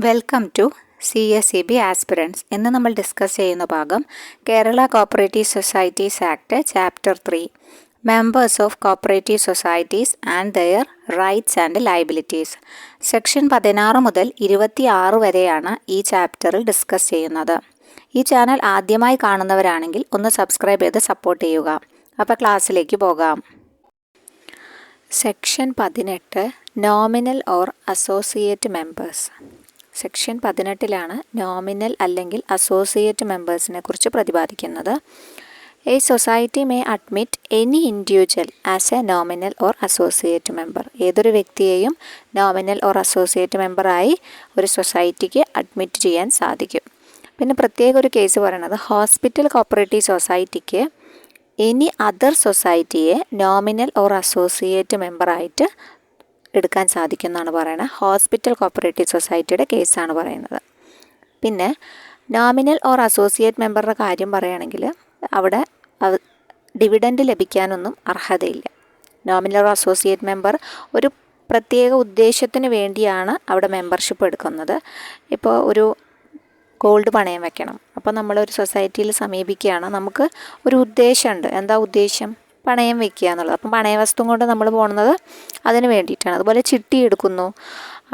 Welcome to CSEB aspirants. ഇന്ന് നമ്മൾ discuss ചെയ്യുന്ന ഭാഗം Kerala cooperative societies act chapter 3 members of cooperative societies and their rights and liabilities. Section 16 മുതൽ 26 വരെയാണ് ഈ ചാപ്റ്ററിൽ ഡിസ്കസ് ചെയ്യുന്നത്. ഈ ചാനൽ ആദ്യമായി കാണുന്നവരാണെങ്കിൽ ഒന്ന് സബ്സ്ക്രൈബ് ചെയ്ത് സപ്പോർട്ട് ചെയ്യുക. അപ്പോൾ ക്ലാസ്സിലേക്ക് പോകാം. Section 18 nominal or associate members. Section 18 nominal അല്ലെങ്കിൽ അസോസിയേറ്റ് മെമ്പേഴ്സിനെ കുറിച്ച് പ്രതിപാദിക്കുന്നത്. A society may admit any individual as A nominal or associate member. ഏതൊരു വ്യക്തിയെയും നോമിനൽ ഓർ അസോസിയേറ്റ് മെമ്പറായി ഒരു സൊസൈറ്റിക്ക് അഡ്മിറ്റ് ചെയ്യാൻ സാധിക്കും. പിന്നെ പ്രത്യേക ഒരു കേസ് പറയുന്നത് ഹോസ്പിറ്റൽ കോപ്പറേറ്റീവ് സൊസൈറ്റിക്ക് എനി അതർ സൊസൈറ്റിയെ നോമിനൽ ഓർ അസോസിയേറ്റ് മെമ്പറായിട്ട് എടുക്കാൻ സാധിക്കുമെന്നാണ് പറയുന്നത്. ഹോസ്പിറ്റൽ കോപ്പറേറ്റീവ് സൊസൈറ്റിയുടെ കേസാണ് പറയുന്നത്. പിന്നെ നോമിനൽ ഓർ അസോസിയേറ്റ് മെമ്പറുടെ കാര്യം പറയുകയാണെങ്കിൽ അവിടെ ഡിവിഡൻഡ് ലഭിക്കാനൊന്നും അർഹതയില്ല. നോമിനൽ ഓർ അസോസിയേറ്റ് മെമ്പർ ഒരു പ്രത്യേക ഉദ്ദേശത്തിന് വേണ്ടിയാണ് അവിടെ മെമ്പർഷിപ്പ് എടുക്കുന്നത്. ഇപ്പോൾ ഒരു ഗോൾഡ് പണയം വെക്കണം, അപ്പോൾ നമ്മളൊരു സൊസൈറ്റിയിൽ സമീപിക്കുകയാണ്, നമുക്ക് ഒരു ഉദ്ദേശമുണ്ട്. എന്താ ഉദ്ദേശം? പണയം വെക്കുക എന്നുള്ളത്. അപ്പം പണയ വസ്തു കൊണ്ട് നമ്മൾ പോകുന്നത് അതിന് വേണ്ടിയിട്ടാണ്. അതുപോലെ ചിട്ടി എടുക്കുന്നു,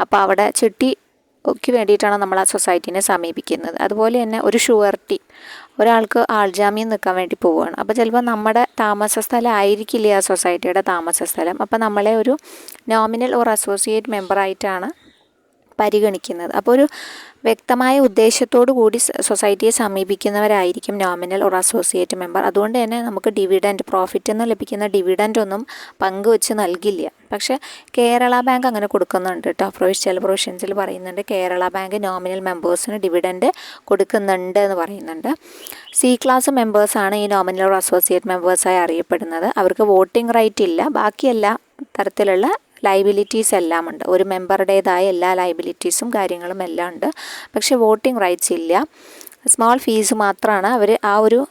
അപ്പോൾ അവിടെ ചിട്ടിക്ക് വേണ്ടിയിട്ടാണ് നമ്മൾ ആ സൊസൈറ്റീനെ സമീപിക്കുന്നത്. അതുപോലെ തന്നെ ഒരു ഷുവർട്ടി, ഒരാൾക്ക് ആൾജാമ്യം നിൽക്കാൻ വേണ്ടി പോവുകയാണ്. അപ്പോൾ ചിലപ്പോൾ നമ്മുടെ താമസ സ്ഥലം ആയിരിക്കില്ല ആ സൊസൈറ്റിയുടെ താമസ സ്ഥലം. അപ്പോൾ നമ്മളെ ഒരു നോമിനൽ ഓർ അസോസിയേറ്റ് മെമ്പറായിട്ടാണ് പരിഗണിക്കുന്നത്. അപ്പോൾ ഒരു വ്യക്തമായ ഉദ്ദേശത്തോടു കൂടി സൊസൈറ്റിയെ സമീപിക്കുന്നവരായിരിക്കും നോമിനൽ ഓർ അസോസിയേറ്റ് മെമ്പർ. അതുകൊണ്ട് തന്നെ നമുക്ക് ഡിവിഡൻഡ്, പ്രോഫിറ്റ് നിന്ന് ലഭിക്കുന്ന ഡിവിഡൻഡ് ഒന്നും പങ്കുവെച്ച് നൽകില്ല. പക്ഷേ കേരള ബാങ്ക് അങ്ങനെ കൊടുക്കുന്നുണ്ട് കേട്ടോ. ചില പ്രൊവിഷൻസിൽ പറയുന്നുണ്ട് കേരള ബാങ്ക് നോമിനൽ മെമ്പേഴ്സിന് ഡിവിഡൻഡ് കൊടുക്കുന്നുണ്ട് എന്ന് പറയുന്നുണ്ട്. സി ക്ലാസ് മെമ്പേഴ്സാണ് ഈ നോമിനൽ ഓർ അസോസിയേറ്റ് മെമ്പേഴ്സായി അറിയപ്പെടുന്നത്. അവർക്ക് വോട്ടിംഗ് റൈറ്റ് ഇല്ല, ബാക്കി എല്ലാ തരത്തിലുള്ള ലയബിലിറ്റീസ് എല്ലാം ഉണ്ട്. ഒരു മെമ്പറുടേതായ എല്ലാ ലയബിലിറ്റീസും കാര്യങ്ങളും എല്ലാം ഉണ്ട്. പക്ഷേ വോട്ടിംഗ് റൈറ്റ്സ് ഇല്ല. സ്മോൾ ഫീസ് മാത്രമാണ് അവർ ആ ഒരു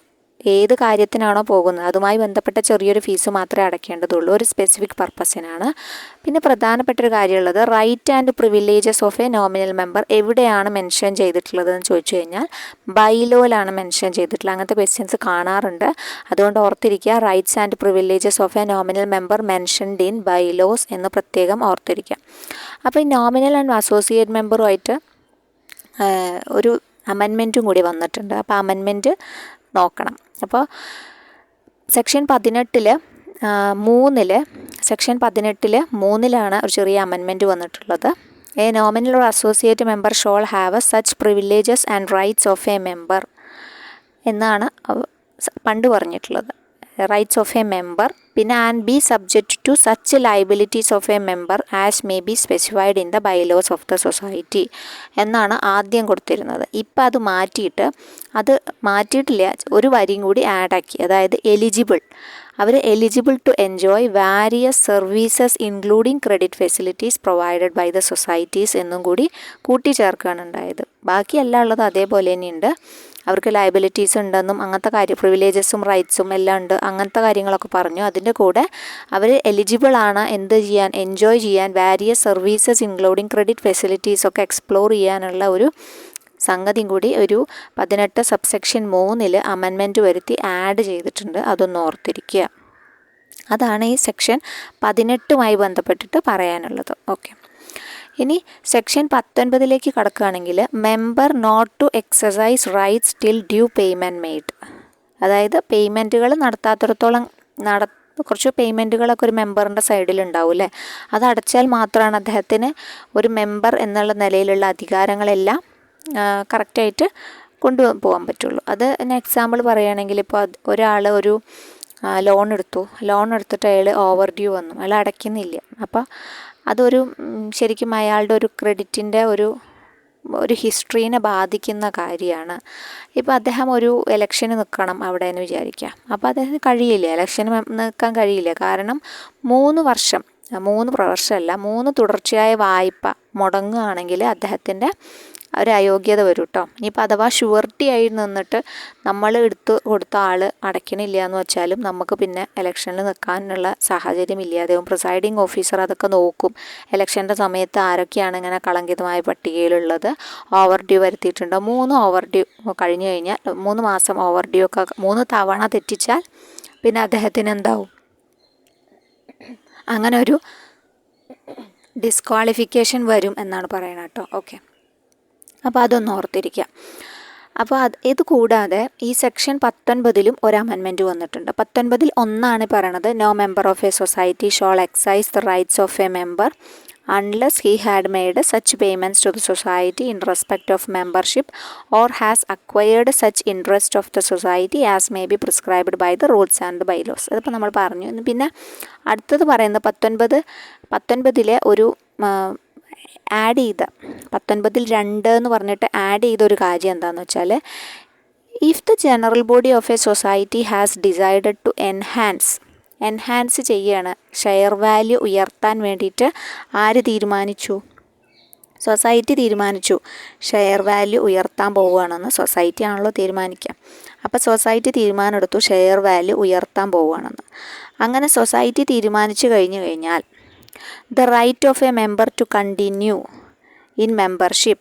ഏത് കാര്യത്തിനാണോ പോകുന്നത് അതുമായി ബന്ധപ്പെട്ട ചെറിയൊരു ഫീസ് മാത്രമേ അടയ്ക്കേണ്ടതുള്ളൂ, ഒരു സ്പെസിഫിക് പർപ്പസിനാണ്. പിന്നെ പ്രധാനപ്പെട്ടൊരു കാര്യമുള്ളത് right and privileges of a nominal member എവിടെയാണ് മെൻഷൻ ചെയ്തിട്ടുള്ളതെന്ന് ചോദിച്ചു കഴിഞ്ഞാൽ ബൈലോയിലാണ് മെൻഷൻ ചെയ്തിട്ടുള്ളത്. അങ്ങനത്തെ ക്വസ്റ്റ്യൻസ് കാണാറുണ്ട്. അതുകൊണ്ട് ഓർത്തിരിക്കുക, rights and privileges of a nominal member mentioned in bylaws എന്ന് പ്രത്യേകം ഓർത്തിരിക്കുക. അപ്പോൾ ഈ നോമിനൽ ആൻഡ് അസോസിയേറ്റ് മെമ്പറുമായിട്ട് ഒരു അമെൻമെൻറ്റും കൂടി വന്നിട്ടുണ്ട്. അപ്പോൾ അമെൻമെൻറ്റ് നോക്കണം. അപ്പോൾ സെക്ഷൻ 18 ഒരു ചെറിയ അമെൻമെൻറ്റ് വന്നിട്ടുള്ളത്. A nominal or associate member shall have such privileges and rights of a member എന്നാണ് പണ്ട് പറഞ്ഞിട്ടുള്ളത്. റൈറ്റ്സ് ഓഫ് എ മെമ്പർ, പിന്നെ and B subject to such liabilities of a member as may be specified in the bylaws of the society എന്നാണ് ആദ്യം കൊടുത്തിരുന്നത്. ഇപ്പം അത് മാറ്റിയിട്ടില്ല, ഒരു വരിയും കൂടി ആഡാക്കി. അതായത് അവർ eligible to enjoy various services including credit facilities provided by the societies എന്നും കൂടി കൂട്ടിച്ചേർക്കുകയാണ് ഉണ്ടായത്. ബാക്കി എല്ലാം ഉള്ളത് അതേപോലെ തന്നെയുണ്ട്. അവർക്ക് ലയബിലിറ്റീസ് ഉണ്ടെന്നും അങ്ങനത്തെ പ്രിവിലേജസും റൈറ്റ്സും എല്ലാം ഉണ്ട്, അങ്ങനത്തെ കാര്യങ്ങളൊക്കെ പറഞ്ഞു. അതിൻ്റെ കൂടെ അവർ എലിജിബിൾ ആണ് എൻജോയ് ചെയ്യാൻ various services including credit facilities ഒക്കെ എക്സ്പ്ലോർ ചെയ്യാനുള്ള ഒരു സംഗതിയും കൂടി ഒരു 18 സബ്സെക്ഷൻ 3 അമെൻമെൻറ്റ് വരുത്തി ആഡ് ചെയ്തിട്ടുണ്ട്. അതൊന്ന് ഓർത്തിരിക്കുക. അതാണ് ഈ സെക്ഷൻ 18 ബന്ധപ്പെട്ടിട്ട് പറയാനുള്ളത്. ഓക്കെ, ഇനി സെക്ഷൻ 19 കടക്കുകയാണെങ്കിൽ member not to exercise rights till due payment made. അതായത് പേയ്മെൻറ്റുകൾ നടത്താത്തിടത്തോളം കുറച്ച് പേയ്മെൻറ്റുകളൊക്കെ ഒരു മെമ്പറിൻ്റെ സൈഡിൽ ഉണ്ടാവും അല്ലേ, അത് അടച്ചാൽ മാത്രമാണ് അദ്ദേഹത്തിന് ഒരു മെമ്പർ എന്നുള്ള നിലയിലുള്ള അധികാരങ്ങളെല്ലാം കറക്റ്റായിട്ട് കൊണ്ടുപോകാൻ പറ്റുള്ളൂ. അത് എക്സാമ്പിൾ പറയുകയാണെങ്കിൽ ഇപ്പോൾ ഒരാൾ ഒരു ലോൺ എടുത്തിട്ട് അയാൾ ഓവർ ഡ്യൂ വന്നു, അയാൾ അടയ്ക്കുന്നില്ല. അപ്പോൾ അതൊരു ശരിക്കും അയാളുടെ ഒരു ക്രെഡിറ്റിൻ്റെ ഒരു ഹിസ്റ്ററീനെ ബാധിക്കുന്ന കാര്യമാണ്. ഇപ്പോൾ അദ്ദേഹം ഒരു ഇലക്ഷന് നിൽക്കണം അവിടെ എന്ന് വിചാരിക്കുക. അപ്പോൾ അദ്ദേഹത്തിന് കഴിയില്ല, ഇലക്ഷന് നിൽക്കാൻ കഴിയില്ല. കാരണം 3 വർഷമല്ല 3 തുടർച്ചയായ വായ്പ മുടങ്ങുകയാണെങ്കിൽ അദ്ദേഹത്തിൻ്റെ ഒരു അയോഗ്യത വരും കേട്ടോ. ഇനിയിപ്പോൾ അഥവാ ഷുവർട്ടി ആയി നിന്നിട്ട് നമ്മൾ എടുത്ത് കൊടുത്ത ആൾ അടയ്ക്കണില്ല എന്ന് വെച്ചാലും നമുക്ക് പിന്നെ ഇലക്ഷനിൽ നിൽക്കാനുള്ള സാഹചര്യം ഇല്ലാതെയും പ്രിസൈഡിങ് ഓഫീസർ അതൊക്കെ നോക്കും. ഇലക്ഷൻ്റെ സമയത്ത് ആരൊക്കെയാണ് ഇങ്ങനെ കളങ്കിതമായ പട്ടികയിലുള്ളത്, ഓവർ ഡ്യൂ വരുത്തിയിട്ടുണ്ടോ. 3 ഓവർ ഡ്യൂ കഴിഞ്ഞ് കഴിഞ്ഞാൽ 3 മാസം ഓവർ ഡ്യൂ ഒക്കെ 3 തവണ തെറ്റിച്ചാൽ പിന്നെ അദ്ദേഹത്തിന് എന്താവും, അങ്ങനെ ഒരു ഡിസ്ക്വാളിഫിക്കേഷൻ വരും എന്നാണ് പറയുന്നത് കേട്ടോ. ഓക്കെ, അപ്പോൾ അതൊന്ന് ഓർത്തിരിക്കുക. അപ്പോൾ ഇത് കൂടാതെ ഈ സെക്ഷൻ 19ലും ഒരു അമെൻമെൻറ്റ് വന്നിട്ടുണ്ട്. 19ൽ ഒന്നാണ് പറയണത്, no member of a society shall exercise the rights of a member unless he had made such payments to the society in respect of membership or has acquired such interest of the society as may be prescribed by the rules and bylaws. അതിപ്പോൾ നമ്മൾ പറഞ്ഞു. പിന്നെ അടുത്തത് പറയുന്നത് 19ലെ ഒരു add ചെയ്ത 19ൽ 2 എന്ന് പറഞ്ഞിട്ട് ആഡ് ചെയ്തൊരു കാര്യം എന്താണെന്ന് വെച്ചാൽ, if the general body of a society has decided to enhance ചെയ്യാണ്, ഷെയർ വാല്യൂ ഉയർത്താൻ വേണ്ടിയിട്ട് ആര് തീരുമാനിച്ചു, സൊസൈറ്റി തീരുമാനിച്ചു ഷെയർ വാല്യൂ ഉയർത്താൻ പോവുകയാണെന്ന്. സൊസൈറ്റി ആണല്ലോ തീരുമാനിക്കുക. അപ്പോൾ സൊസൈറ്റി തീരുമാനമെടുത്തു ഷെയർ വാല്യൂ ഉയർത്താൻ പോവുകയാണെന്ന്. അങ്ങനെ സൊസൈറ്റി തീരുമാനിച്ചു കഴിഞ്ഞാൽ the right of a member to continue in membership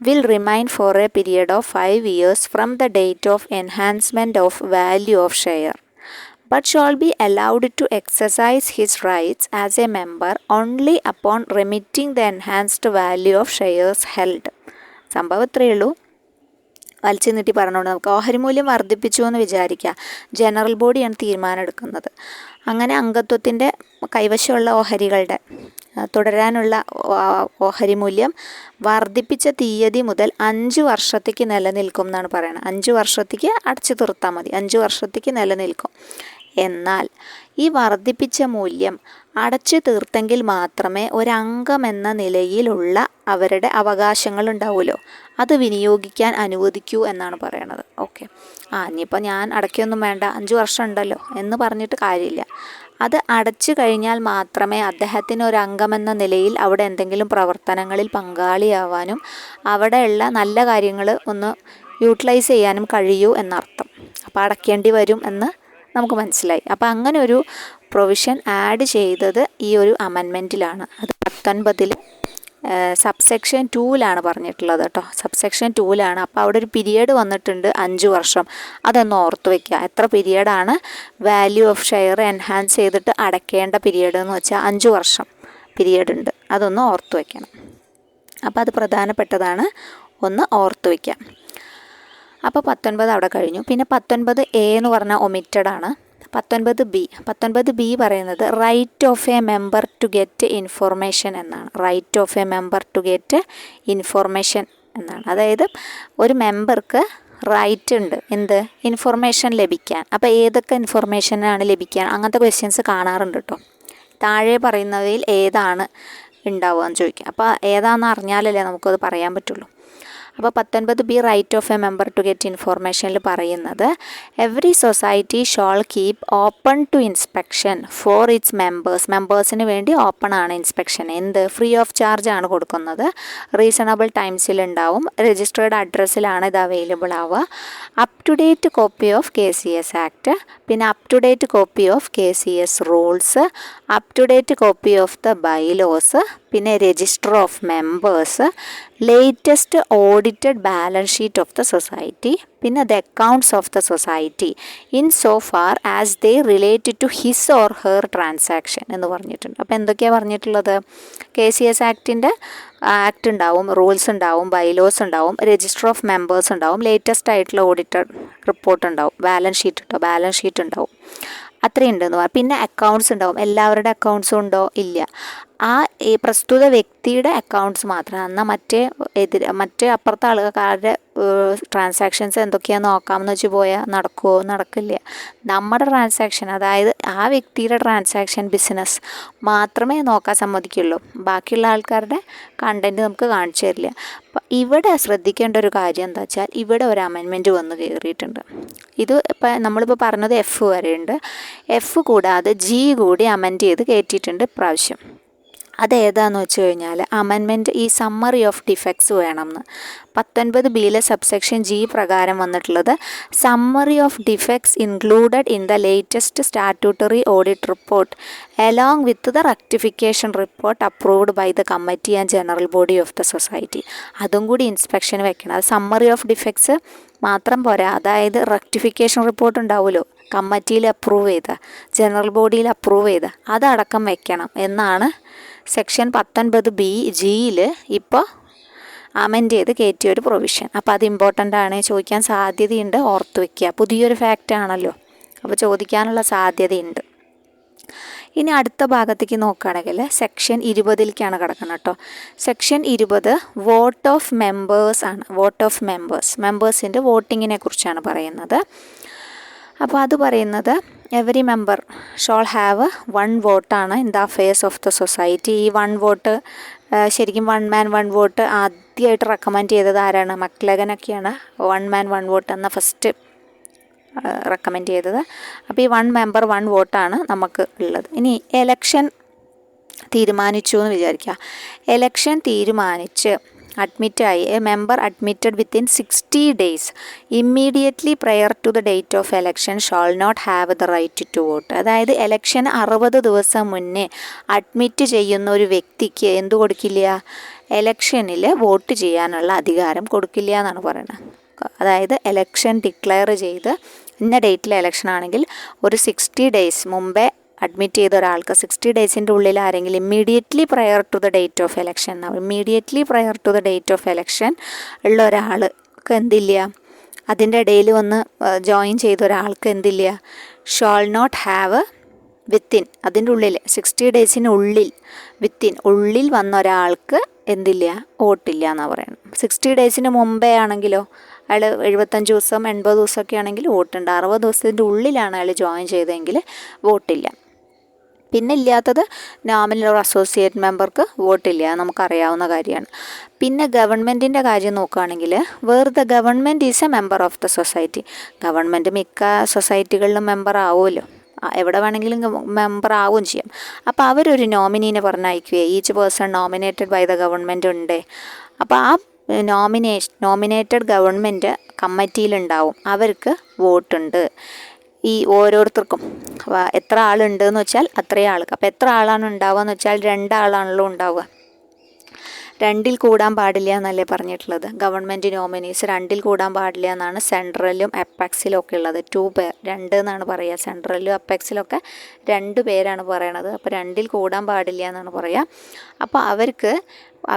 will remain for a period of 5 years from the date of enhancement of value of share, but shall be allowed to exercise his rights as a member only upon remitting the enhanced value of shares held. സംഭവം ഇത്രയേ ഉള്ളൂ. വലിച്ചു നീട്ടി പറഞ്ഞുകൊണ്ട് നമുക്ക് ഓഹരി മൂല്യം വർദ്ധിപ്പിച്ചു എന്ന് വിചാരിക്കുക. ജനറൽ ബോഡിയാണ് തീരുമാനം എടുക്കുന്നത്. അങ്ങനെ അംഗത്വത്തിൻ്റെ കൈവശമുള്ള ഓഹരികളുടെ തുടരാനുള്ള ഓഹരി മൂല്യം വർദ്ധിപ്പിച്ച തീയതി മുതൽ 5 വർഷത്തേക്ക് നിലനിൽക്കും എന്നാണ് പറയുന്നത്. 5 വർഷത്തേക്ക് അടച്ചു തീർത്താൽ മതി, 5 വർഷത്തേക്ക് നിലനിൽക്കും. എന്നാൽ ഈ വർദ്ധിപ്പിച്ച മൂല്യം അടച്ചു തീർത്തെങ്കിൽ മാത്രമേ ഒരംഗം എന്ന നിലയിലുള്ള അവരുടെ അവകാശങ്ങൾ ഉണ്ടാവുമല്ലോ, അത് വിനിയോഗിക്കാൻ അനുവദിക്കൂ എന്നാണ് പറയണത്. ഓക്കെ, ഇനിയിപ്പോൾ ഞാൻ അടയ്ക്കൊന്നും വേണ്ട, 5 വർഷം ഉണ്ടല്ലോ എന്ന് പറഞ്ഞിട്ട് കാര്യമില്ല. അത് അടച്ചു കഴിഞ്ഞാൽ മാത്രമേ അദ്ദേഹത്തിന് ഒരു അംഗമെന്ന നിലയിൽ അവിടെ എന്തെങ്കിലും പ്രവർത്തനങ്ങളിൽ പങ്കാളിയാവാനും അവിടെയുള്ള നല്ല കാര്യങ്ങൾ ഒന്ന് യൂട്ടിലൈസ് ചെയ്യാനും കഴിയൂ എന്നർത്ഥം. അപ്പോൾ അടയ്ക്കേണ്ടി വരും എന്ന് നമുക്ക് മനസ്സിലായി. അപ്പോൾ അങ്ങനെ ഒരു പ്രൊവിഷൻ ആഡ് ചെയ്തത് ഈ ഒരു അമെൻമെൻറ്റിലാണ്. അത് 19ൽ സബ്സെക്ഷൻ 2ലാണ് പറഞ്ഞിട്ടുള്ളത് കേട്ടോ. സബ്സെക്ഷൻ 2ലാണ്. അപ്പോൾ അവിടെ ഒരു പീരിയഡ് വന്നിട്ടുണ്ട് 5 വർഷം. അതൊന്ന് ഓർത്ത് വയ്ക്കുക. എത്ര പീരിയഡാണ് വാല്യൂ ഓഫ് ഷെയർ എൻഹാൻസ് ചെയ്തിട്ട് അടയ്ക്കേണ്ട പീരിയഡ് എന്ന് വെച്ചാൽ 5 വർഷം പീരിയഡ് ഉണ്ട്. അതൊന്ന് ഓർത്ത് വയ്ക്കണം. അപ്പോൾ അത് പ്രധാനപ്പെട്ടതാണ്, ഒന്ന് ഓർത്ത് വയ്ക്കാം. അപ്പോൾ 19 അവിടെ കഴിഞ്ഞു. പിന്നെ 19A എന്ന് പറഞ്ഞാൽ ഒമിറ്റഡ് ആണ്. 19B പറയുന്നത് right of a member to get information എന്നാണ്. Right of a member to get information എന്നാണ്. അതായത് ഒരു മെമ്പർക്ക് റൈറ്റ് ഉണ്ട് എന്ത്, ഇൻഫോർമേഷൻ ലഭിക്കാൻ. അപ്പോൾ ഏതൊക്കെ ഇൻഫോർമേഷനാണ് ലഭിക്കാൻ, അങ്ങനത്തെ ക്വസ്റ്റ്യൻസ് കാണാറുണ്ട് കേട്ടോ. താഴെ പറയുന്നവയിൽ ഏതാണ് ഉണ്ടാവുക എന്ന് ചോദിക്കുക. അപ്പോൾ ഏതാണെന്ന് അറിഞ്ഞാലല്ലേ നമുക്കത് പറയാൻ പറ്റുള്ളൂ. അപ്പോൾ 19B right of a member to get ഇൻഫോർമേഷനിൽ പറയുന്നത് every society shall keep open to inspection for its മെമ്പേഴ്സിന് വേണ്ടി ഓപ്പൺ ആണ് ഇൻസ്പെക്ഷൻ. എന്ത്, ഫ്രീ ഓഫ് ചാർജ് ആണ് കൊടുക്കുന്നത്. റീസണബിൾ ടൈംസിലുണ്ടാവും. രജിസ്റ്റേർഡ് അഡ്രസ്സിലാണ് ഇത് അവൈലബിൾ ആവുക. Up to date copy of KCS act, പിന്നെ up to date copy of KCS rules, up to date copy of the bylaws, പിന്നെ register of members, latest audited balance sheet of the society, പിന്നെ the accounts of the society in so far as they related to his or her transaction എന്ന് പറഞ്ഞിട്ടുണ്ട്. അപ്പോൾ എന്തൊക്കെയാണ് പറഞ്ഞിട്ടുള്ളത്? KCS act ഉണ്ടാവും, rules ഉണ്ടാവും, bylaws ഉണ്ടാവും, രജിസ്റ്റർ ഓഫ് മെമ്പേഴ്സ് ഉണ്ടാവും, ലേറ്റസ്റ്റ് ആയിട്ടുള്ള ഓഡിറ്റഡ് റിപ്പോർട്ട് ഉണ്ടാവും, ബാലൻസ് ഷീറ്റ് ഉണ്ടാവും. അത്രയുണ്ടെന്ന് പറയാം. പിന്നെ അക്കൗണ്ട്സ് ഉണ്ടാവും. എല്ലാവരുടെ അക്കൗണ്ട്സും ഉണ്ടോ? ഇല്ല. ഈ പ്രസ്തുത വ്യക്തിയുടെ അക്കൗണ്ട്സ് മാത്രം. എന്നാൽ മറ്റേ അപ്പുറത്തെ ആൾക്കാരുടെ ട്രാൻസാക്ഷൻസ് എന്തൊക്കെയാണെന്ന് നോക്കാമെന്ന് വെച്ച് പോയാൽ നടക്കുമോ? നടക്കില്ല. നമ്മുടെ ട്രാൻസാക്ഷൻ, അതായത് ആ വ്യക്തിയുടെ ട്രാൻസാക്ഷൻ ബിസിനസ് മാത്രമേ നോക്കാൻ സമ്മതിക്കുള്ളൂ. ബാക്കിയുള്ള ആൾക്കാരുടെ കണ്ടൻറ്റ് നമുക്ക് കാണിച്ചു തരില്ല. അപ്പം ഇവിടെ ശ്രദ്ധിക്കേണ്ട ഒരു കാര്യം എന്താ വെച്ചാൽ, ഇവിടെ ഒരു അമെൻമെൻറ്റ് വന്ന് കയറിയിട്ടുണ്ട്. ഇത് നമ്മളിപ്പോൾ പറഞ്ഞത് F വരെയുണ്ട്. F കൂടാതെ G കൂടി അമെൻഡ് ചെയ്ത് കയറ്റിയിട്ടുണ്ട് ഇപ്രാവശ്യം. അതേതാന്ന് വെച്ച് കഴിഞ്ഞാൽ അമെൻമെൻറ്റ് ഈ സമ്മറി ഓഫ് ഡിഫക്ട്സ് വേണമെന്ന് 19(b) സബ്സെക്ഷൻ ജി പ്രകാരം വന്നിട്ടുള്ളത് summary of defects included in the latest statutory audit report along with the rectification report approved by the committee and general body of the society. അതും കൂടി ഇൻസ്പെക്ഷന് വെക്കണം. അത് summary of defects മാത്രം പോരാ, അതായത് rectification report ഉണ്ടാവുമല്ലോ, കമ്മിറ്റിയിൽ അപ്രൂവ് ചെയ്ത, ജനറൽ ബോഡിയിൽ അപ്രൂവ് ചെയ്ത, അതടക്കം വെക്കണം എന്നാണ് സെക്ഷൻ 19(b)(g)യിൽ ഇപ്പോൾ അമെൻഡ് ചെയ്ത് കയറ്റിയൊരു പ്രൊവിഷൻ. അപ്പോൾ അത് ഇമ്പോർട്ടൻ്റ് ആണ്, ചോദിക്കാൻ സാധ്യതയുണ്ട്, ഓർത്ത് വയ്ക്കുക. പുതിയൊരു ഫാക്റ്റ് ആണല്ലോ, അപ്പോൾ ചോദിക്കാനുള്ള സാധ്യതയുണ്ട്. ഇനി അടുത്ത ഭാഗത്തേക്ക് നോക്കുകയാണെങ്കിൽ സെക്ഷൻ 20ലേക്കാണ് കിടക്കുന്നത് കേട്ടോ. സെക്ഷൻ 20 വോട്ട് ഓഫ് മെമ്പേഴ്സ് ആണ്. വോട്ട് ഓഫ് മെമ്പേഴ്സിൻ്റെ വോട്ടിങ്ങിനെ കുറിച്ചാണ് പറയുന്നത്. അപ്പോൾ അത് പറയുന്നത് എവറി മെമ്പർ ഷോൾ ഹാവ് 1 വോട്ടാണ് in the affairs of the society. ഈ 1 വോട്ട് ശരിക്കും 1 മാൻ 1 വോട്ട് ആദ്യമായിട്ട് റെക്കമെൻഡ് ചെയ്തത് ആരാണ്? മക്ലഗനൊക്കെയാണ് 1 മാൻ 1 വോട്ട് എന്ന ഫസ്റ്റ് റെക്കമെൻഡ് ചെയ്തത്. അപ്പോൾ ഈ 1 മെമ്പർ 1 വോട്ടാണ് നമുക്ക് ഉള്ളത്. ഇനി എലക്ഷൻ തീരുമാനിച്ചു എന്ന് വിചാരിക്കുക. എലക്ഷൻ തീരുമാനിച്ച് അഡ്മിറ്റായി a member admitted within 60 days immediately prior to the date of election shall not have the right to vote. അതായത് എലക്ഷൻ 60 ദിവസം മുന്നേ അഡ്മിറ്റ് ചെയ്യുന്ന ഒരു വ്യക്തിക്ക് എന്തു കൊടുക്കില്ല? എലക്ഷനിൽ വോട്ട് ചെയ്യാനുള്ള അധികാരം കൊടുക്കില്ല എന്നാണ് പറയുന്നത്. അതായത് എലക്ഷൻ ഡിക്ലെയർ ചെയ്ത് ഇന്ന ഡേറ്റിൽ എലക്ഷൻ ആണെങ്കിൽ ഒരു 60 days മുമ്പേ അഡ്മിറ്റ് ചെയ്ത ഒരാൾക്ക് 60 daysൻ്റെ ഉള്ളിൽ ആരെങ്കിലും immediately prior to the date of election immediately prior to the date of election ഉള്ള ഒരാൾക്ക് എന്തില്ല? അതിൻ്റെ ഇടയിൽ വന്ന് ജോയിൻ ചെയ്ത ഒരാൾക്ക് എന്തില്ല? ഷോൾ നോട്ട് ഹാവ് വിത്തിൻ അതിൻ്റെ ഉള്ളിൽ 60 daysനുള്ളിൽ ഉള്ളിൽ വന്ന ഒരാൾക്ക് എന്തില്ല? വോട്ടില്ല എന്നാണ് പറയുന്നത്. 60 daysന് മുമ്പേ ആണെങ്കിലോ അയാൾ 75 ദിവസം 80 ദിവസമൊക്കെ ആണെങ്കിൽ വോട്ടുണ്ട്. 60 ദിവസത്തിൻ്റെ ഉള്ളിലാണ് അയാൾ ജോയിൻ ചെയ്തതെങ്കിൽ വോട്ടില്ല. പിന്നെ ഇല്ലാത്തത് നോമിനൽ ഓർ അസോസിയേറ്റ് മെമ്പർക്ക് വോട്ടില്ല, നമുക്കറിയാവുന്ന കാര്യമാണ്. പിന്നെ ഗവൺമെൻറ്റിൻ്റെ കാര്യം നോക്കുകയാണെങ്കിൽ where the government is a member of the society. Government മിക്ക സൊസൈറ്റികളിലും മെമ്പർ ആവുമല്ലോ, എവിടെ വേണമെങ്കിലും മെമ്പർ ആവുകയും ചെയ്യും. അപ്പോൾ അവരൊരു നോമിനീനെ പറഞ്ഞയക്കുകയെ each person nominated by the government ഉണ്ട്. അപ്പോൾ ആ നോമിനേറ്റഡ് ഗവൺമെൻറ് കമ്മിറ്റിയിലുണ്ടാവും, അവർക്ക് വോട്ടുണ്ട്. ഈ ഓരോരുത്തർക്കും എത്ര ആളുണ്ട് എന്ന് വെച്ചാൽ അത്രയും ആൾക്ക്. അപ്പോൾ എത്ര ആളാണ് ഉണ്ടാവുക എന്ന് വെച്ചാൽ 2 ആളാണല്ലോ ഉണ്ടാവുക. 2ൽ കൂടാൻ പാടില്ല എന്നല്ലേ പറഞ്ഞിട്ടുള്ളത്. ഗവൺമെൻറ് നോമിനീസ് 2ൽ കൂടാൻ പാടില്ല എന്നാണ് സെൻട്രലും അപ്പെക്സിലും ഒക്കെ ഉള്ളത്. 2 പേർ 2 എന്നാണ് പറയുക. സെൻട്രലും അപ്പെക്സിലൊക്കെ 2 പേരാണ് പറയണത്. അപ്പോൾ 2ൽ കൂടാൻ പാടില്ല എന്നാണ് പറയുക. അപ്പോൾ അവർക്ക്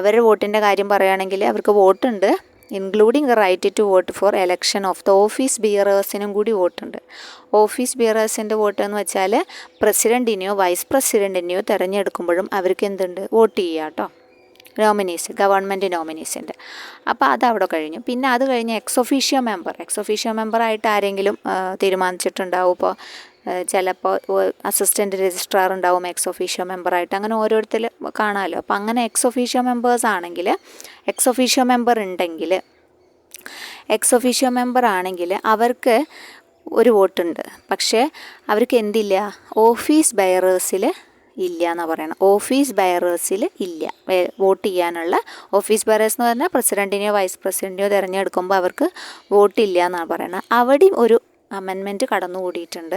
അവരുടെ വോട്ടിൻ്റെ കാര്യം പറയുകയാണെങ്കിൽ അവർക്ക് വോട്ടുണ്ട്, including the right to vote for election of the office ബിയറേഴ്സിനും കൂടി വോട്ടുണ്ട്. ഓഫീസ് ബിയറേഴ്സിൻ്റെ വോട്ട് എന്ന് വെച്ചാൽ പ്രസിഡൻറ്റിനെയോ വൈസ് പ്രസിഡൻറ്റിനെയോ തിരഞ്ഞെടുക്കുമ്പോഴും അവർക്ക് എന്തുണ്ട്? വോട്ട് ചെയ്യുക കേട്ടോ, നോമിനീസ്, ഗവൺമെൻറ് നോമിനീസിൻ്റെ. അപ്പോൾ അതവിടെ കഴിഞ്ഞു. പിന്നെ അത് കഴിഞ്ഞ് എക്സ് ഒഫീഷ്യോ മെമ്പറായിട്ട് ആരെങ്കിലും തീരുമാനിച്ചിട്ടുണ്ടാവും. ഇപ്പോൾ ചിലപ്പോൾ അസിസ്റ്റൻറ്റ് രജിസ്ട്രാർ ഉണ്ടാവും എക്സ് ഒഫീഷ്യോ മെമ്പറായിട്ട്, അങ്ങനെ ഓരോരുത്തർ കാണാമല്ലോ. അപ്പോൾ അങ്ങനെ എക്സ് ഒഫീഷ്യോ മെമ്പേഴ്സ് ആണെങ്കിൽ എക്സ് ഒഫീഷ്യോ മെമ്പർ ആണെങ്കിൽ അവർക്ക് ഒരു വോട്ടുണ്ട്. പക്ഷേ അവർക്ക് എന്തില്ല? ഓഫീസ് ബെയറേഴ്സിൽ ഇല്ല എന്നാണ് പറയണം. ഓഫീസ് ബെയറേഴ്സിൽ ഇല്ല വോട്ട് ചെയ്യാനുള്ള. ഓഫീസ് ബെയറേഴ്സ് എന്ന് പറഞ്ഞാൽ പ്രസിഡൻറ്റിനെയോ വൈസ് പ്രസിഡൻറ്റിനെയോ തിരഞ്ഞെടുക്കുമ്പോൾ അവർക്ക് വോട്ടില്ല എന്നാണ് പറയുന്നത്. അവിടെയും ഒരു അമെൻമെൻറ്റ് കടന്നുകൂടിയിട്ടുണ്ട്.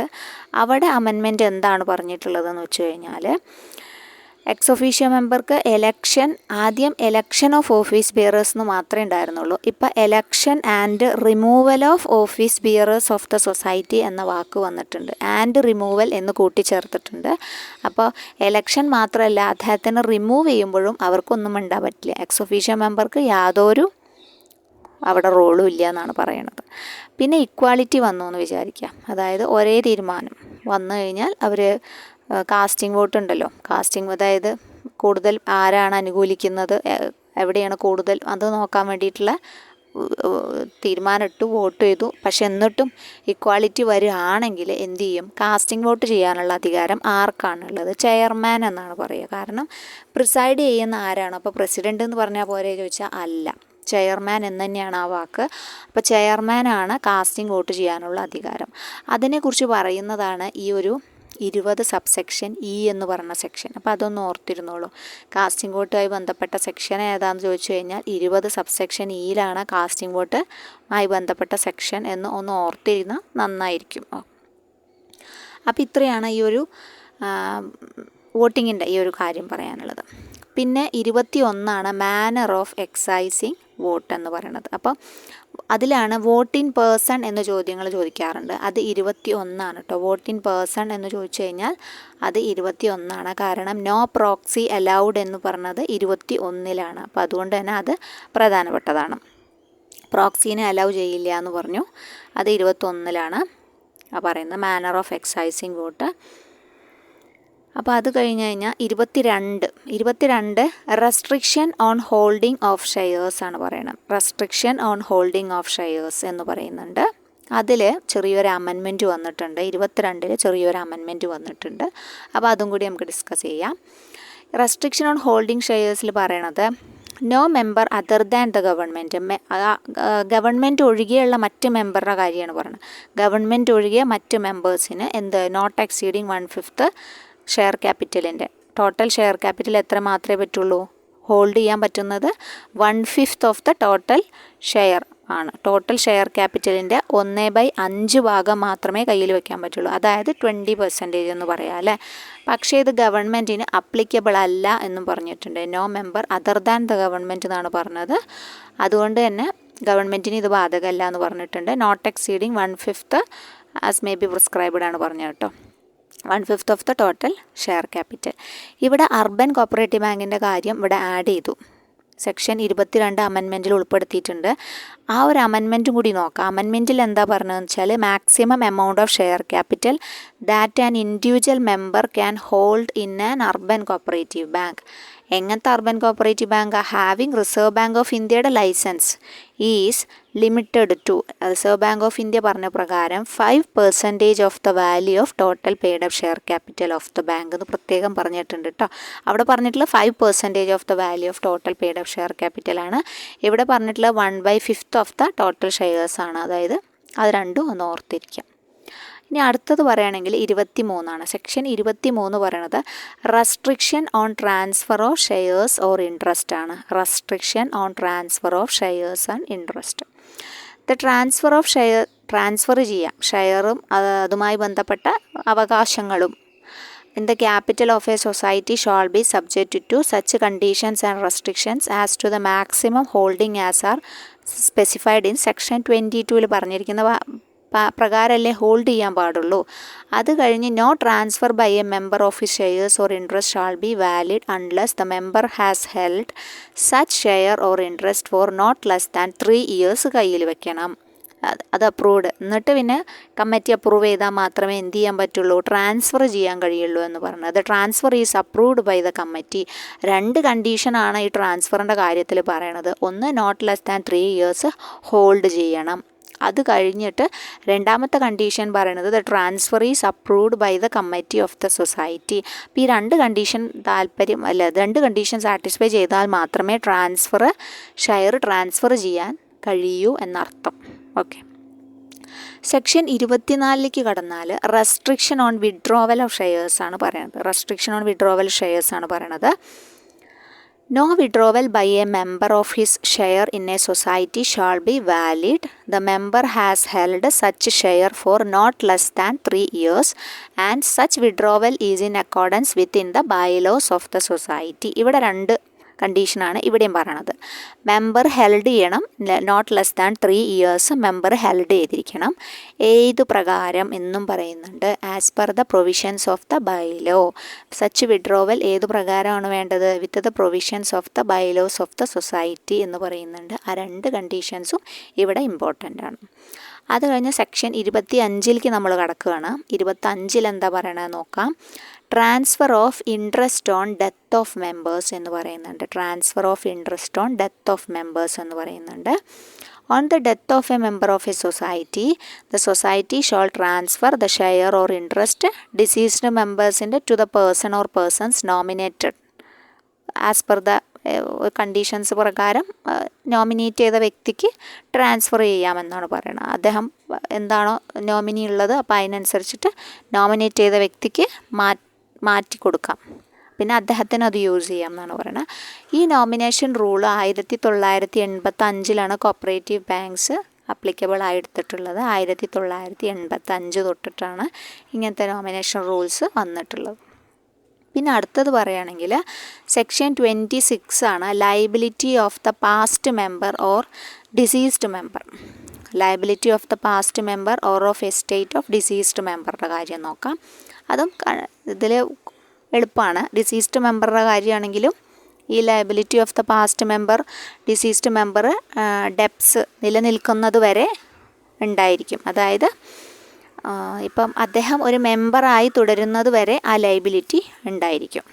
അവിടെ അമെൻമെൻറ്റ് എന്താണ് പറഞ്ഞിട്ടുള്ളതെന്ന് വെച്ച് കഴിഞ്ഞാൽ എക്സ് ഒഫീഷ്യോ മെമ്പർക്ക് ആദ്യം എലക്ഷൻ ഓഫ് ഓഫീസ് ബിയറേഴ്സ് എന്ന് മാത്രമേ ഉണ്ടായിരുന്നുള്ളൂ. ഇപ്പോൾ election and removal of office bearers of the society എന്ന വാക്ക് വന്നിട്ടുണ്ട്. ആൻഡ് റിമൂവൽ എന്ന് കൂട്ടിച്ചേർത്തിട്ടുണ്ട്. അപ്പോൾ എലക്ഷൻ മാത്രമല്ല, അദ്ദേഹത്തിന് റിമൂവ് ചെയ്യുമ്പോഴും അവർക്കൊന്നും ഉണ്ടാൻ പറ്റില്ല. എക്സ് ഒഫീഷ്യോ മെമ്പർക്ക് യാതൊരു അവിടെ റോളും ഇല്ല എന്നാണ് പറയണത്. പിന്നെ ഇക്വാളിറ്റി വന്നു എന്ന് വിചാരിക്കാം. അതായത് ഒരേ തീരുമാനം വന്നു കഴിഞ്ഞാൽ അവർ കാസ്റ്റിംഗ് വോട്ട് ഉണ്ടല്ലോ, അതായത് കൂടുതൽ ആരാണ് അനുകൂലിക്കുന്നത്, എവിടെയാണ് കൂടുതൽ, അത് നോക്കാൻ വേണ്ടിയിട്ടുള്ള തീരുമാനം ഇട്ടു, വോട്ട് ചെയ്തു. പക്ഷെ എന്നിട്ടും ഇക്വാളിറ്റി വരികയാണെങ്കിൽ എന്തു ചെയ്യും? കാസ്റ്റിംഗ് വോട്ട് ചെയ്യാനുള്ള അധികാരം ആർക്കാണുള്ളത്? ചെയർമാൻ എന്നാണ് പറയുക. കാരണം പ്രിസൈഡ് ചെയ്യുന്ന ആരാണ്? അപ്പോൾ പ്രസിഡൻ്റ് എന്ന് പറഞ്ഞാൽ പോരെ ചോദിച്ചാൽ അല്ല, ചെയർമാൻ എന്ന് തന്നെയാണ് ആ വാക്ക്. അപ്പോൾ ചെയർമാനാണ് കാസ്റ്റിംഗ് വോട്ട് ചെയ്യാനുള്ള അധികാരം. അതിനെക്കുറിച്ച് പറയുന്നതാണ് ഈ ഒരു 20 സബ്സെക്ഷൻ ഇ എന്ന് പറഞ്ഞ സെക്ഷൻ. അപ്പോൾ അതൊന്ന് ഓർത്തിരുന്നോളൂ. കാസ്റ്റിംഗ് വോട്ടുമായി ബന്ധപ്പെട്ട സെക്ഷൻ ഏതാണെന്ന് ചോദിച്ചു കഴിഞ്ഞാൽ 20 സബ്സെക്ഷൻ ഇയിലാണ് കാസ്റ്റിംഗ് വോട്ടുമായി ബന്ധപ്പെട്ട സെക്ഷൻ എന്ന് ഒന്ന് ഓർത്തിരുന്നാൽ നന്നായിരിക്കും. അപ്പോൾ ഇത്രയാണ് ഈ ഒരു വോട്ടിങ്ങിൻ്റെ ഈ ഒരു കാര്യം പറയാനുള്ളത്. പിന്നെ 21 മാനർ ഓഫ് എക്സൈസിങ് വോട്ട് എന്ന് പറയുന്നത്. അപ്പോൾ അതിലാണ് വോട്ട് ഇൻ പേഴ്സൺ എന്ന ചോദ്യങ്ങൾ ചോദിക്കാറുണ്ട്. അത് 21 കേട്ടോ. വോട്ട് ഇൻ പേഴ്സൺ എന്ന് ചോദിച്ചു കഴിഞ്ഞാൽ അത് 21. കാരണം നോ പ്രോക്സി അലൗഡ് എന്ന് പറഞ്ഞത് 21. അപ്പോൾ അതുകൊണ്ട് തന്നെ അത് പ്രധാനപ്പെട്ടതാണ്. പ്രോക്സീനെ അലൗ ചെയ്യില്ല എന്ന് പറഞ്ഞു. അത് 21 പറയുന്നത് മാനർ ഓഫ് എക്സൈസിങ് വോട്ട്. അപ്പോൾ അത് കഴിഞ്ഞ് കഴിഞ്ഞാൽ 22 restriction on holding of shares ആണ് പറയുന്നത്. Restriction on holding of shares എന്ന് പറയുന്നുണ്ട്. അതിൽ ചെറിയൊരു അമെൻമെൻറ്റ് വന്നിട്ടുണ്ട്. 22 ചെറിയൊരു അമെൻമെൻറ്റ് വന്നിട്ടുണ്ട്. അപ്പോൾ അതും കൂടി നമുക്ക് ഡിസ്കസ് ചെയ്യാം. റെസ്ട്രിക്ഷൻ ഓൺ ഹോൾഡിംഗ് ഷെയർസിൽ പറയണത് no member other than the government, government ഒഴികെയുള്ള മറ്റ് മെമ്പറുടെ കാര്യമാണ് പറയുന്നത്. ഗവൺമെൻറ് ഒഴികെ മറ്റ് മെമ്പേഴ്സിന് നോട്ട് എക്സീഡിങ് 1/5 ഷെയർ ക്യാപിറ്റലിൻ്റെ ടോട്ടൽ ഷെയർ ക്യാപിറ്റൽ എത്ര മാത്രമേ പറ്റുള്ളൂ? ഹോൾഡ് ചെയ്യാൻ പറ്റുന്നത് 1/5 ഓഫ് ദ ടോട്ടൽ ഷെയർ ആണ്. ടോട്ടൽ ഷെയർ ക്യാപിറ്റലിൻ്റെ 1/5 ഭാഗം മാത്രമേ കയ്യിൽ വെക്കാൻ പറ്റുള്ളൂ. അതായത് 20% എന്ന് പറയാം അല്ലേ. പക്ഷേ ഇത് ഗവൺമെൻറ്റിന് അപ്ലിക്കബിൾ അല്ല എന്നും പറഞ്ഞിട്ടുണ്ട്. No member other than the government എന്നാണ് പറഞ്ഞത്. അതുകൊണ്ട് തന്നെ ഗവൺമെൻറ്റിന് ഇത് ബാധകമല്ല എന്ന് പറഞ്ഞിട്ടുണ്ട്. Not exceeding 1/5 as may be prescribed ആണ് പറഞ്ഞത് കേട്ടോ. 1/5 of the total share capital. ഇവിടെ അർബൻ കോപ്പറേറ്റീവ് ബാങ്കിൻ്റെ കാര്യം ഇവിടെ ആഡ് ചെയ്തു. സെക്ഷൻ 22 അമെൻമെൻറ്റിൽ ഉൾപ്പെടുത്തിയിട്ടുണ്ട്. ആ ഒരു അമെൻമെൻറ്റും കൂടി നോക്കാം. അമെൻമെൻറ്റിൽ എന്താ പറഞ്ഞതെന്ന് വെച്ചാൽ maximum amount of share capital that an individual member can hold in an urban cooperative bank. എങ്ങനത്തെ urban cooperative bank? Having Reserve Bank of ഇന്ത്യയുടെ licence is limited to, Reserve Bank of India പറഞ്ഞ പ്രകാരം 5% of the value of total paid up share capital of the bank എന്ന് പ്രത്യേകം പറഞ്ഞിട്ടുണ്ട് കേട്ടോ. അവിടെ പറഞ്ഞിട്ടുള്ള 5% of the value of total paid up share ക്യാപിറ്റലാണ്. ഇവിടെ പറഞ്ഞിട്ടുള്ള 1/5 ഓഫ് ദ ടോട്ടൽ ഷെയർസ് ആണ്. അതായത് അത് രണ്ടും ഒന്ന് ഓർത്തിരിക്കാം. ഇനി അടുത്തത് പറയുകയാണെങ്കിൽ 23 സെക്ഷൻ 23 പറയണത് restriction on transfer of shares or interest ആണ്. Restriction on transfer of shares and interest. The transfer of transfer ചെയ്യാം ഷെയറും അതുമായി ബന്ധപ്പെട്ട അവകാശങ്ങളും in the capital of a society shall be subject to such conditions and restrictions as to the maximum holding as are specified in section 22 പറഞ്ഞിരിക്കുന്ന പ്രകാരമല്ലേ hold ചെയ്യാൻ പാടുള്ളൂ. അത് കഴിഞ്ഞ് no transfer by a member of his shares or interest shall be valid unless the member has held such share or interest for not less than 3 years കയ്യിൽ വെക്കണം. അത് approved. എന്നിട്ട് പിന്നെ കമ്മിറ്റി അപ്രൂവ് ചെയ്താൽ മാത്രമേ എന്ത് ചെയ്യാൻ പറ്റുള്ളൂ? ട്രാൻസ്ഫർ ചെയ്യാൻ കഴിയുള്ളൂ എന്ന് പറഞ്ഞത്. Transfer is approved by the committee. 2 കണ്ടീഷനാണ് ഈ ട്രാൻസ്ഫറിൻ്റെ കാര്യത്തിൽ പറയണത്. ഒന്ന് not less than 3 years hold ചെയ്യണം. അത് കഴിഞ്ഞിട്ട് രണ്ടാമത്തെ കണ്ടീഷൻ പറയുന്നത് the transfer is approved by the committee of the society. അപ്പോൾ ഈ 2 കണ്ടീഷൻ 2 കണ്ടീഷൻ സാറ്റിസ്ഫൈ ചെയ്താൽ മാത്രമേ ഷെയർ ട്രാൻസ്ഫർ ചെയ്യാൻ കഴിയൂ എന്നർത്ഥം. ഓക്കെ. സെക്ഷൻ 24 കടന്നാൽ restriction on withdrawal of shares ആണ് പറയുന്നത്. റെസ്ട്രിക്ഷൻ ഓൺ വിഡ്രോവൽ ഷെയർസ് ആണ് പറയുന്നത്. No withdrawal by a member of his share in a society shall be valid. The member has held such share for not less than 3 years and such withdrawal is in accordance within the bylaws of the society. ഇവിടെ 2 കണ്ടീഷനാണ് ഇവിടെയും പറയണത്. Member held ചെയ്യണം. Not less than 3 years member held ചെയ്തിരിക്കണം. ഏതു പ്രകാരം എന്നും പറയുന്നുണ്ട്. As per the provisions of the bylaw. Such withdrawal ഏതു പ്രകാരമാണ് വേണ്ടത്? With the provisions of the bylaws of the society എന്ന് പറയുന്നുണ്ട്. ആ 2 കണ്ടീഷൻസും ഇവിടെ ഇമ്പോർട്ടൻ്റ് ആണ്. അത് കഴിഞ്ഞ് സെക്ഷൻ 25 നമ്മൾ കടക്കുകയാണ്. 25 എന്താ പറയണത് നോക്കാം. Transfer of interest on death of members എന്ന് പറയുന്നുണ്ട്. Transfer of interest on death of members എന്ന് പറയുന്നുണ്ട്. On the death of a member of a society the society shall transfer the share or interest deceased മെമ്പേഴ്സിൻ്റെ to the person or persons nominated as per the conditions പ്രകാരം nominate ചെയ്ത വ്യക്തിക്ക് transfer ചെയ്യാമെന്നാണ് പറയുന്നത്. അദ്ദേഹം എന്താണോ നോമിനി ഉള്ളത് അപ്പോൾ അതിനനുസരിച്ചിട്ട് നോമിനേറ്റ് ചെയ്ത വ്യക്തിക്ക് മാറ്റി കൊടുക്കാം. പിന്നെ അദ്ദേഹത്തിന് അത് യൂസ് ചെയ്യാം എന്നാണ് പറയുന്നത്. ഈ nomination rule 1985 cooperative banks applicable ആയെടുത്തിട്ടുള്ളത്. 1985 തൊട്ടിട്ടാണ് ഇങ്ങനത്തെ നോമിനേഷൻ റൂൾസ് വന്നിട്ടുള്ളത്. പിന്നെ അടുത്തത് പറയുകയാണെങ്കിൽ സെക്ഷൻ 26 ആണ് liability of the past member or deceased member. Liability of the past member or of estate of deceased മെമ്പറുടെ കാര്യം നോക്കാം. അതും ഇതിൽ എളുപ്പമാണ്. ഡിസീസ്ഡ് മെമ്പറുടെ കാര്യമാണെങ്കിലും ഈ liability of the past member deceased member debts നിലനിൽക്കുന്നത് വരെ ഉണ്ടായിരിക്കും. അതായത് ഇപ്പം അദ്ദേഹം ഒരു മെമ്പറായി തുടരുന്നത് വരെ ആ ലയബിലിറ്റി ഉണ്ടായിരിക്കും.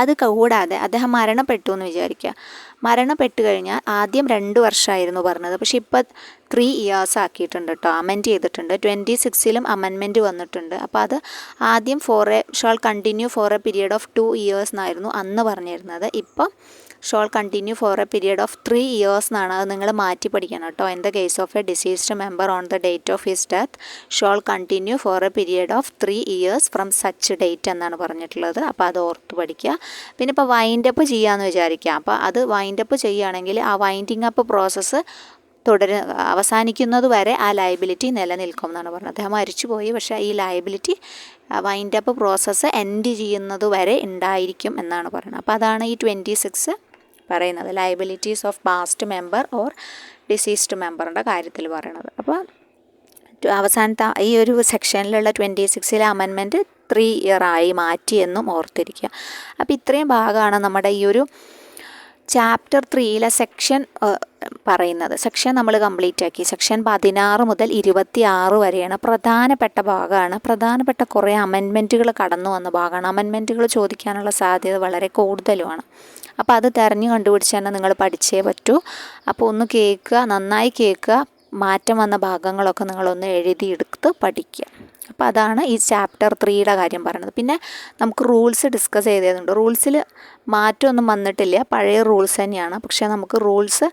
അത് കൂടാതെ അദ്ദേഹം മരണപ്പെട്ടു എന്ന് വിചാരിക്കുക. മരണപ്പെട്ട് കഴിഞ്ഞാൽ ആദ്യം 2 വർഷമായിരുന്നു പറഞ്ഞത്, പക്ഷേ ഇപ്പോൾ 3 ഇയേഴ്സ് ആക്കിയിട്ടുണ്ട് കേട്ടോ, അമെൻഡ് ചെയ്തിട്ടുണ്ട്. 26 അമെൻമെൻറ്റ് വന്നിട്ടുണ്ട്. അപ്പോൾ അത് ആദ്യം shawl continue for A period of 2 years എന്നായിരുന്നു അന്ന് പറഞ്ഞിരുന്നത്. ഇപ്പം shawl continue for A period of 3 years എന്നാണ്. അത് നിങ്ങൾ മാറ്റി പഠിക്കണം കേട്ടോ. In the case of A diseased member on the date of his death shawl continue for A period of 3 years from such date എന്നാണ് പറഞ്ഞിട്ടുള്ളത്. അപ്പോൾ അത് ഓർത്ത് പഠിക്കുക. പിന്നെ ഇപ്പോൾ വൈൻഡപ്പ് ചെയ്യാമെന്ന് വിചാരിക്കുക. അപ്പോൾ അത് വൈൻഡപ്പ് ചെയ്യുകയാണെങ്കിൽ ആ വൈൻഡിങ് അപ്പ് പ്രോസസ്സ് അവസാനിക്കുന്നത് വരെ ആ ലയബിലിറ്റി നിലനിൽക്കും എന്നാണ് പറഞ്ഞത്. അദ്ദേഹം മരിച്ചുപോയി, പക്ഷേ ഈ ലയബിലിറ്റി വൈൻഡപ്പ് പ്രോസസ്സ് എൻഡ് ചെയ്യുന്നത് വരെ ഉണ്ടായിരിക്കും എന്നാണ് പറയുന്നത്. അപ്പോൾ അതാണ് ഈ 26 പറയുന്നത്, liabilities of past member or deceased മെമ്പറിൻ്റെ കാര്യത്തിൽ പറയുന്നത്. അപ്പോൾ അവസാനത്തെ ഈ ഒരു സെക്ഷനിലുള്ള 26 അമെൻമെൻറ്റ് 3 ഇയർ ആയി മാറ്റിയെന്നും ഓർത്തിരിക്കുക. അപ്പോൾ ഇത്രയും ഭാഗമാണ് നമ്മുടെ ഈ ഒരു ചാപ്റ്റർ 3 സെക്ഷൻ പറയുന്നത്. സെക്ഷൻ നമ്മൾ കംപ്ലീറ്റ് ആക്കി. സെക്ഷൻ 16 മുതൽ 26 വരെയാണ് പ്രധാനപ്പെട്ട ഭാഗമാണ്. പ്രധാനപ്പെട്ട കുറേ അമെൻമെൻറ്റുകൾ കടന്നു വന്ന ഭാഗമാണ്. അമെൻമെൻറ്റുകൾ ചോദിക്കാനുള്ള സാധ്യത വളരെ കൂടുതലുമാണ്. അപ്പോൾ അത് തിരഞ്ഞു കണ്ടുപിടിച്ച് തന്നെ നിങ്ങൾ പഠിച്ചേ പറ്റൂ. അപ്പോൾ ഒന്ന് കേൾക്കുക, നന്നായി കേൾക്കുക, മാറ്റം വന്ന ഭാഗങ്ങളൊക്കെ നിങ്ങളൊന്ന് എഴുതിയെടുത്ത് പഠിക്കുക. അപ്പോൾ അതാണ് ഈ ചാപ്റ്റർ 3 കാര്യം പറയുന്നത്. പിന്നെ നമുക്ക് റൂൾസ് ഡിസ്കസ് ചെയ്തതുണ്ട്. റൂൾസിൽ മാറ്റമൊന്നും വന്നിട്ടില്ല, പഴയ റൂൾസ് തന്നെയാണ്. പക്ഷേ നമുക്ക് റൂൾസ്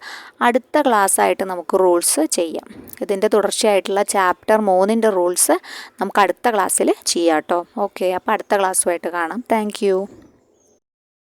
അടുത്ത ക്ലാസ്സായിട്ട് നമുക്ക് റൂൾസ് ചെയ്യാം. ഇതിൻ്റെ തുടർച്ചയായിട്ടുള്ള ചാപ്റ്റർ 3 റൂൾസ് നമുക്ക് അടുത്ത ക്ലാസ്സിൽ ചെയ്യാം കേട്ടോ. ഓക്കെ, അപ്പോൾ അടുത്ത ക്ലാസ്സുമായിട്ട് കാണാം. താങ്ക്